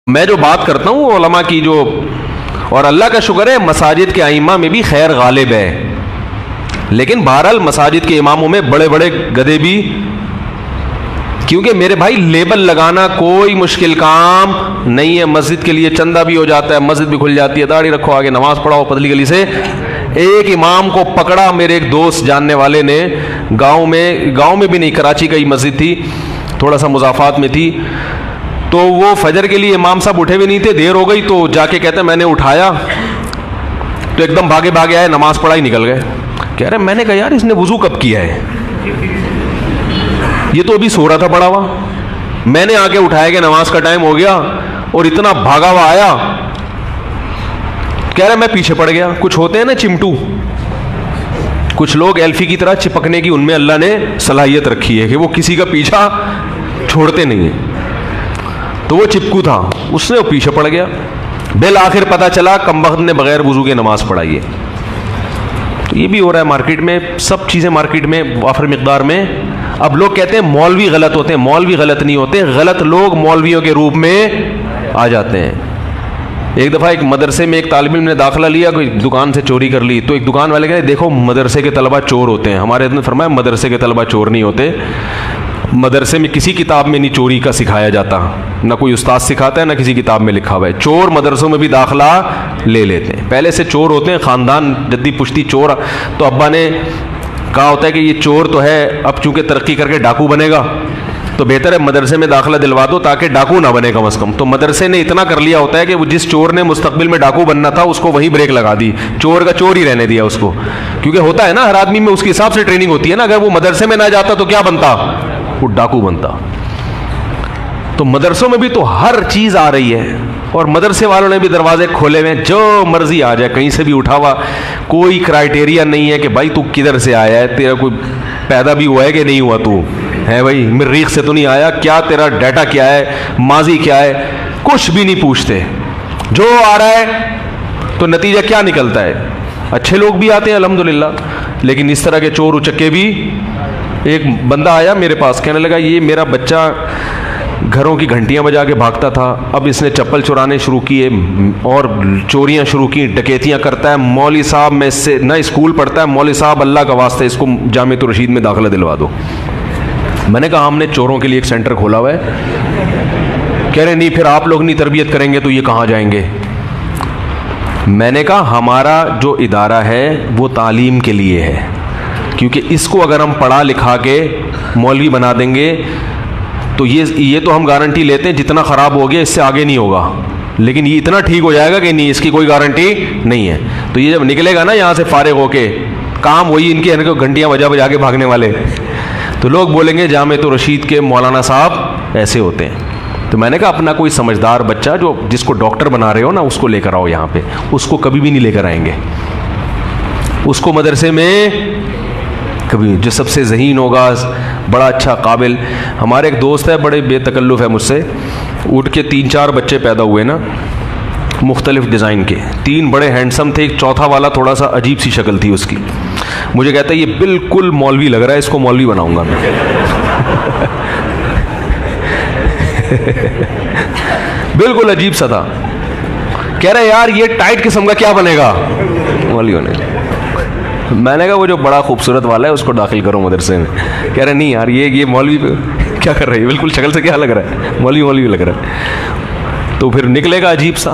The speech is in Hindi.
मैं जो बात करता हूँ उलमा की जो, और अल्लाह का शुक्र है मसाजिद के आइम्मा में भी खैर गालिब है, लेकिन बहरहाल मसाजिद के इमामों में बड़े बड़े गधे भी, क्योंकि मेरे भाई लेबल लगाना कोई मुश्किल काम नहीं है। मस्जिद के लिए चंदा भी हो जाता है, मस्जिद भी खुल जाती है, दाढ़ी रखो, आगे नमाज पढ़ाओ पतली गली से। एक इमाम को पकड़ा मेरे एक दोस्त जानने वाले ने, गांव में भी नहीं, कराची का ही मस्जिद थी, थोड़ा सा मुजाफात में थी। तो वो फजर के लिए इमाम साहब उठे भी नहीं थे, देर हो गई, तो जाके कहते मैंने उठाया तो एकदम भागे भागे आए, नमाज पढ़ाई निकल गए। कह रहे, मैंने कहा यार इसने वुजू कब किया है, ये तो अभी सो रहा था पड़ा हुआ। मैंने आके उठाया कि नमाज का टाइम हो गया, और इतना भागा हुआ आया, कह रहे मैं पीछे पड़ गया। कुछ होते हैं ना चिमटू, कुछ लोग एल्फी की तरह चिपकने की उनमें अल्लाह ने सलाहियत रखी है कि वो किसी का पीछा छोड़ते नहीं है। तो वो चिपकू था, उसने वो पीछे पड़ गया। बिल आखिर पता चला कमबख्त ने बगैर वुजू के नमाज पढ़ाई है। तो ये भी हो रहा है मार्केट में, सब चीज़ें मार्केट में वाफर मिकदार में। अब लोग कहते हैं मौलवी गलत होते हैं, मौलवी गलत नहीं होते, गलत लोग मौलवियों के रूप में आ जाते हैं। एक दफ़ा एक मदरसे में एक तालिब इल्म ने दाखिला लिया, कोई दुकान से चोरी कर ली, तो एक दुकान वाले कहते देखो मदरसे के तलबा चोर होते हैं। हमारे ने फरमाया मदरसे के तलबा चोर नहीं होते, मदरसे में किसी किताब में नहीं चोरी का सिखाया जाता, ना कोई उस्ताद सिखाता है, ना किसी किताब में लिखा हुआ है। चोर मदरसों में भी दाखिला ले लेते हैं, पहले से चोर होते हैं, ख़ानदान जद्दी पुश्ती चोर। तो अब्बा ने कहा होता है कि ये चोर तो है, अब चूंकि तरक्की करके डाकू बनेगा तो बेहतर है मदरसे में दाखिला दिलवा दो ताकि डाकू ना बने कम अज़ कम। तो मदरसे ने इतना कर लिया होता है कि वो जिस चोर ने मुस्तकबिल में डाकू बनना था उसको वहीं ब्रेक लगा दी, चोर का चोर ही रहने दिया उसको। क्योंकि होता है ना, हर आदमी में उसके हिसाब से ट्रेनिंग होती है ना, अगर वो मदरसे में ना जाता तो क्या बनता, वो डाकू बनता। तो मदरसों में भी तो हर चीज आ रही है, और मदरसे वालों ने भी दरवाजे खोले हुए हैं, जो मर्जी आ जाए, कहीं से भी उठा हुआ, कोई क्राइटेरिया नहीं है कि भाई तू किधर से आया है, तेरा कोई पैदा भी हुआ है कि नहीं हुआ, तू है भाई मरीख से तो नहीं आया, क्या तेरा डाटा क्या है, माजी क्या है, कुछ भी नहीं पूछते। जो आ रहा है तो नतीजा क्या निकलता है, अच्छे लोग भी आते हैं अल्हम्दुलिल्लाह, लेकिन इस तरह के चोर उचक्के भी। एक बंदा आया मेरे पास, कहने लगा ये मेरा बच्चा घरों की घंटियां बजा के भागता था, अब इसने चप्पल चुराने शुरू किए और चोरियां शुरू की, डकैतियां करता है। मौलवी साहब में से ना स्कूल पढ़ता है, मौलवी साहब अल्लाह का वास्ता इसको जामिअतुर रशीद में दाखिला दिलवा दो। मैंने कहा हमने चोरों के लिए एक सेंटर खोला हुआ है। कह रहे नहीं, फिर आप लोग नहीं तरबियत करेंगे तो ये कहाँ जाएंगे। मैंने कहा हमारा जो इदारा है वो तालीम के लिए है, क्योंकि इसको अगर हम पढ़ा लिखा के मौलवी बना देंगे तो ये तो हम गारंटी लेते हैं जितना ख़राब हो गया इससे आगे नहीं होगा, लेकिन ये इतना ठीक हो जाएगा कि नहीं, इसकी कोई गारंटी नहीं है। तो ये जब निकलेगा ना यहाँ से फारिग होके, काम वही इनके घंटियाँ बजा बजा के भागने वाले, तो लोग बोलेंगे जामिअतुर रशीद के मौलाना साहब ऐसे होते हैं। तो मैंने कहा अपना कोई समझदार बच्चा जो जिसको डॉक्टर बना रहे हो ना, उसको लेकर आओ यहाँ पे। उसको कभी भी नहीं लेकर आएंगे, उसको मदरसे में कभी, जो सबसे ज़हीन होगा, बड़ा अच्छा काबिल। हमारे एक दोस्त है, बड़े बेतकल्लुफ़ है मुझसे, उठ के 3-4 बच्चे पैदा हुए ना मुख्तलिफ़ डिज़ाइन के, 3 बड़े हैंडसम थे, एक चौथा वाला थोड़ा सा अजीब सी शक्ल थी उसकी। मुझे कहता है ये बिल्कुल मौलवी लग रहा है, इसको मौलवी बनाऊंगा मैं। बिल्कुल अजीब सा था। कह रहा है यार ये टाइट किस्म का क्या बनेगा, मौलवी होने। मैंने कहा वो जो बड़ा खूबसूरत वाला है उसको दाखिल करो मदरसे में। कह रहे नहीं यार ये मौलवी क्या कर रही है, बिल्कुल शक्ल से क्या लग रहा है, मौलवी लग रहा है। तो फिर निकलेगा अजीब सा।